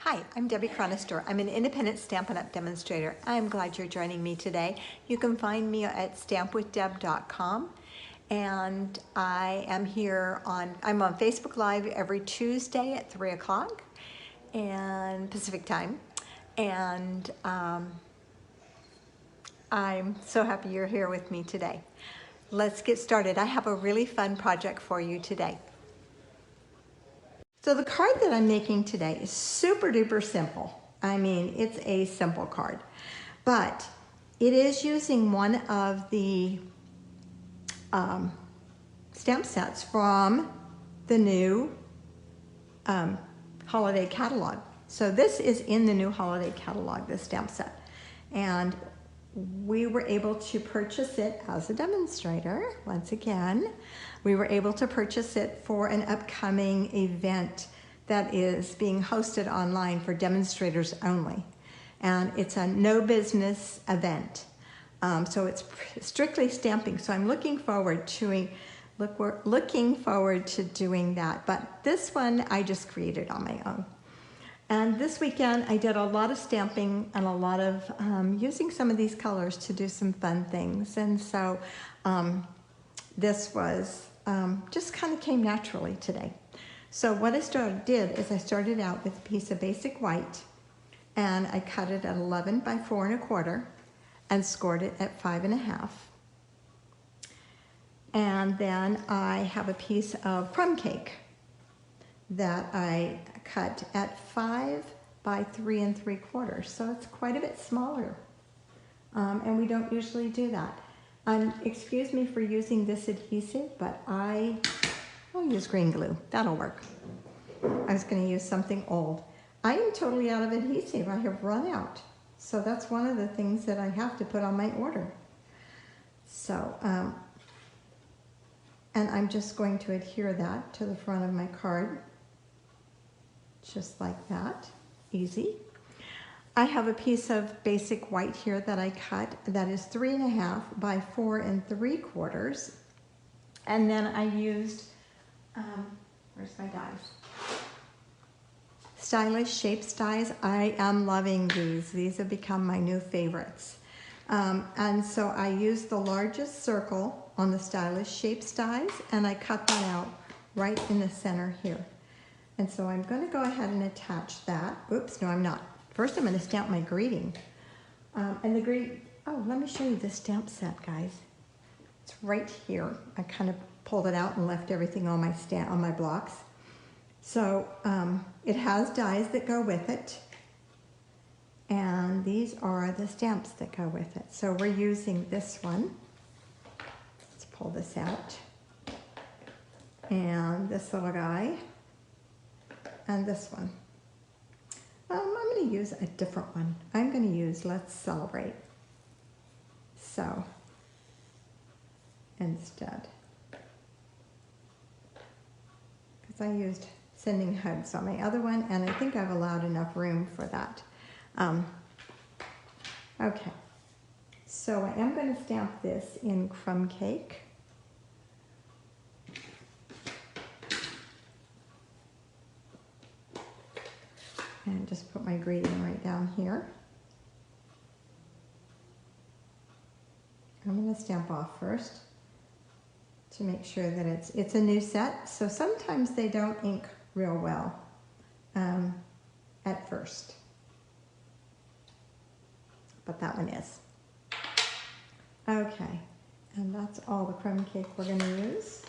Hi, I'm Debbie Chronister. I'm an independent Stampin' Up! Demonstrator. I'm glad you're joining me today. You can find me at stampwithdeb.com, and I am I'm on Facebook Live every Tuesday at 3 o'clock and Pacific time. And I'm so happy you're here with me today. Let's get started. I have a really fun project for you today. So the card that I'm making today is super duper simple. I mean, it's a simple card, but it is using one of the stamp sets from the new holiday catalog. So this is in the new holiday catalog, this stamp set. And we were able to purchase it as a demonstrator. Once again, we were able to purchase it for an upcoming event that is being hosted online for demonstrators only. And it's a no business event. So it's strictly stamping. So I'm looking forward to doing that. But this one I just created on my own. And this weekend I did a lot of stamping and a lot of using some of these colors to do some fun things. And so this was just kind of came naturally today. So what I did is I started out with a piece of basic white, and I cut it at 11 by 4 1/4 and scored it at 5 1/2. And then I have a piece of crumb cake that I cut at 5 by 3 3/4. So it's quite a bit smaller. And we don't usually do that. Excuse me for using this adhesive, but I'll use green glue. That'll work. I was going to use something old. I am totally out of adhesive. I have run out. So that's one of the things that I have to put on my order. So, and I'm just going to adhere that to the front of my card. Just like that. Easy. I have a piece of basic white here that I cut that is 3 1/2 by 4 3/4. And then I used, where's my dies? Stylish Shapes dies. I am loving these. These have become my new favorites. And so I used the largest circle on the Stylish Shapes dies, and I cut that out right in the center here. And so I'm going to go ahead and attach that. Oops, no, I'm not. First, I'm going to stamp my greeting. Oh, let me show you the stamp set, guys. It's right here. I kind of pulled it out and left everything on my blocks. So it has dies that go with it. And these are the stamps that go with it. So we're using this one. Let's pull this out. And this little guy. And this one. I'm going to use a different one. I'm going to use Let's Celebrate. So, instead. Because I used Sending Hugs on my other one, and I think I've allowed enough room for that. Okay. So I am going to stamp this in crumb cake. And just put my greeting right down here. I'm going to stamp off first to make sure that it's a new set. So sometimes they don't ink real well at first. But that one is. Okay, and that's all the crumb cake we're going to use.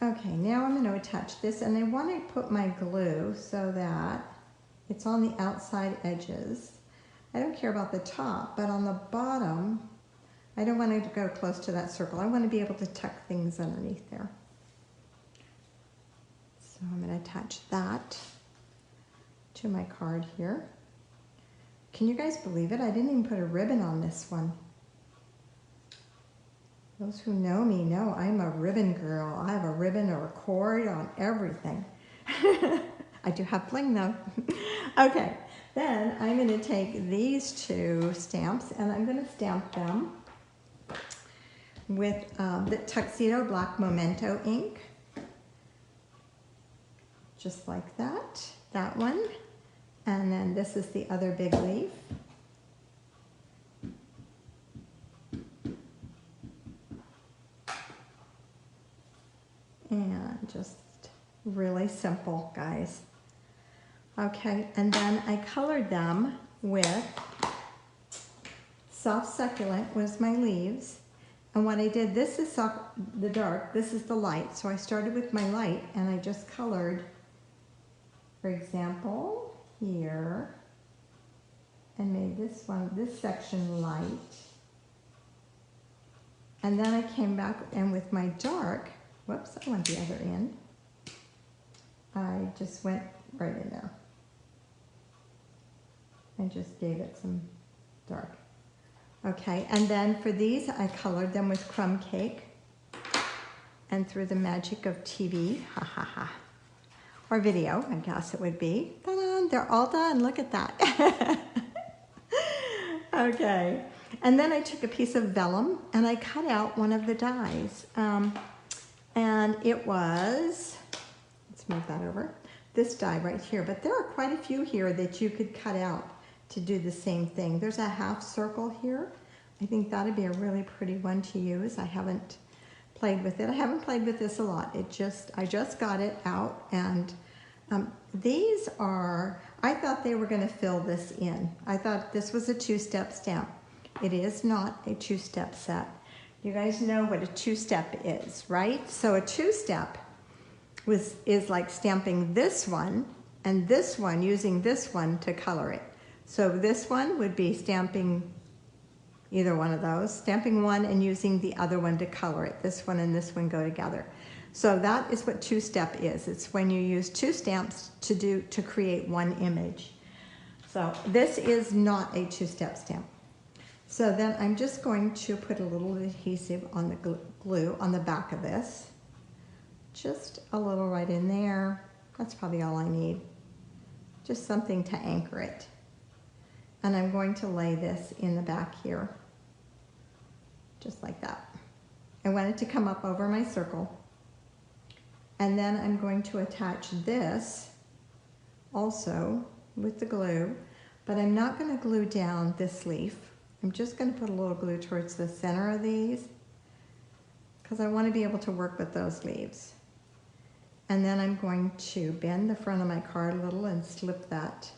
Okay, now I'm going to attach this, and I want to put my glue so that it's on the outside edges. I don't care about the top, but on the bottom, I don't want it to go close to that circle. I want to be able to tuck things underneath there. So I'm going to attach that to my card here. Can you guys believe it? I didn't even put a ribbon on this one. Those who know me know I'm a ribbon girl. I have a ribbon or a cord on everything. I do have bling though. Okay, then I'm going to take these two stamps and I'm going to stamp them with the Tuxedo Black Memento ink. just like that, that one. And then this is the other big leaf. And just really simple, guys. Okay, and then I colored them with soft succulent was my leaves. And what I did, this is the dark, this is the light. So I started with my light and I just colored, for example, here, and made this section light. And then I came back and with my dark, whoops, I went the other end. I just went right in there. I just gave it some dark. Okay, and then for these, I colored them with crumb cake. And through the magic of TV, ha ha ha, or video, I guess it would be. Ta-da, they're all done, look at that. Okay, and then I took a piece of vellum and I cut out one of the dies. And it was, let's move that over, this die right here. But there are quite a few here that you could cut out to do the same thing. There's a half circle here. I think that'd be a really pretty one to use. I haven't played with it. I haven't played with this a lot. I just got it out, and these are, I thought they were gonna fill this in. I thought this was a two-step stamp. It is not a two-step set. You guys know what a two-step is, right? So a two-step is like stamping this one and this one, using this one to color it. So this one would be stamping either one of those, stamping one and using the other one to color it. This one and this one go together. So that is what two-step is. It's when you use two stamps to create one image. So this is not a two-step stamp. So then I'm just going to put a little adhesive on the glue on the back of this. Just a little right in there. That's probably all I need. Just something to anchor it. And I'm going to lay this in the back here, just like that. I want it to come up over my circle. And then I'm going to attach this also with the glue, but I'm not going to glue down this leaf. I'm just going to put a little glue towards the center of these because I want to be able to work with those leaves. And then I'm going to bend the front of my card a little and slip that.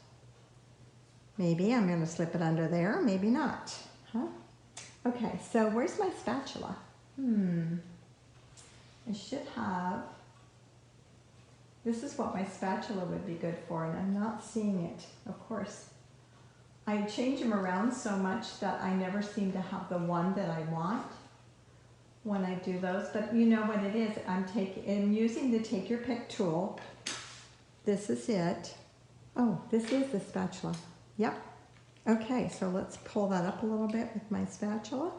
Maybe I'm going to slip it under there, maybe not. Huh? Okay, so where's my spatula? I should have, this is what my spatula would be good for, and I'm not seeing it, of course. I change them around so much that I never seem to have the one that I want when I do those, but you know what it is. I'm using the Take Your Pick tool. This is it. Oh, this is the spatula. Yep. Okay, so let's pull that up a little bit with my spatula.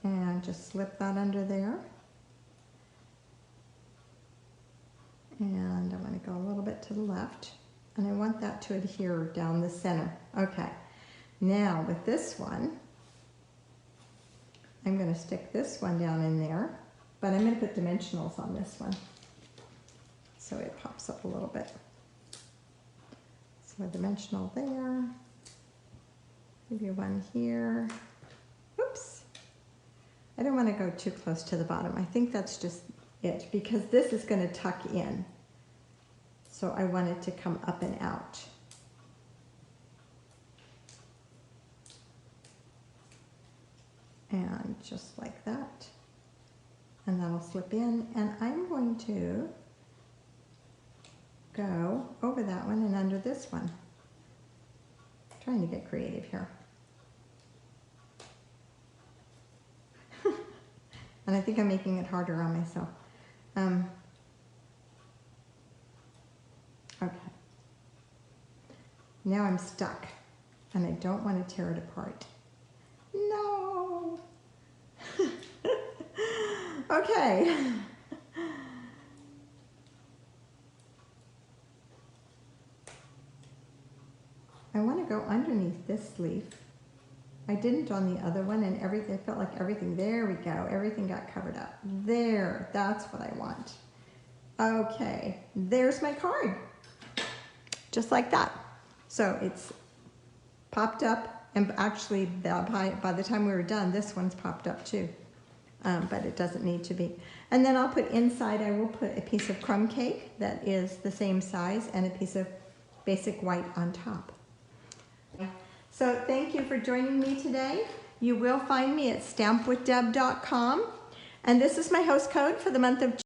And just slip that under there. And I'm going to go a little bit to the left. And I want that to adhere down the center. Okay. Now with this one, I'm going to stick this one down in there. But I'm going to put dimensionals on this one. So it pops up a little bit. So a dimensional there, maybe one here. Oops. I don't want to go too close to the bottom. I think that's just it because this is going to tuck in. So I want it to come up and out. And just like that. And that'll slip in. And I'm going to go over that one and under this one. Trying to get creative here. And I think I'm making it harder on myself. Okay. Now I'm stuck and I don't want to tear it apart. No. Okay. I want to go underneath this leaf. I didn't on the other one, and everything, I felt like everything, there we go, everything got covered up. There, that's what I want. Okay, there's my card. Just like that. So it's popped up, and actually by the time we were done, this one's popped up too. But it doesn't need to be. And then I'll put inside, I will put a piece of crumb cake that is the same size and a piece of basic white on top. So thank you for joining me today. You will find me at stampwithdeb.com. And this is my host code for the month of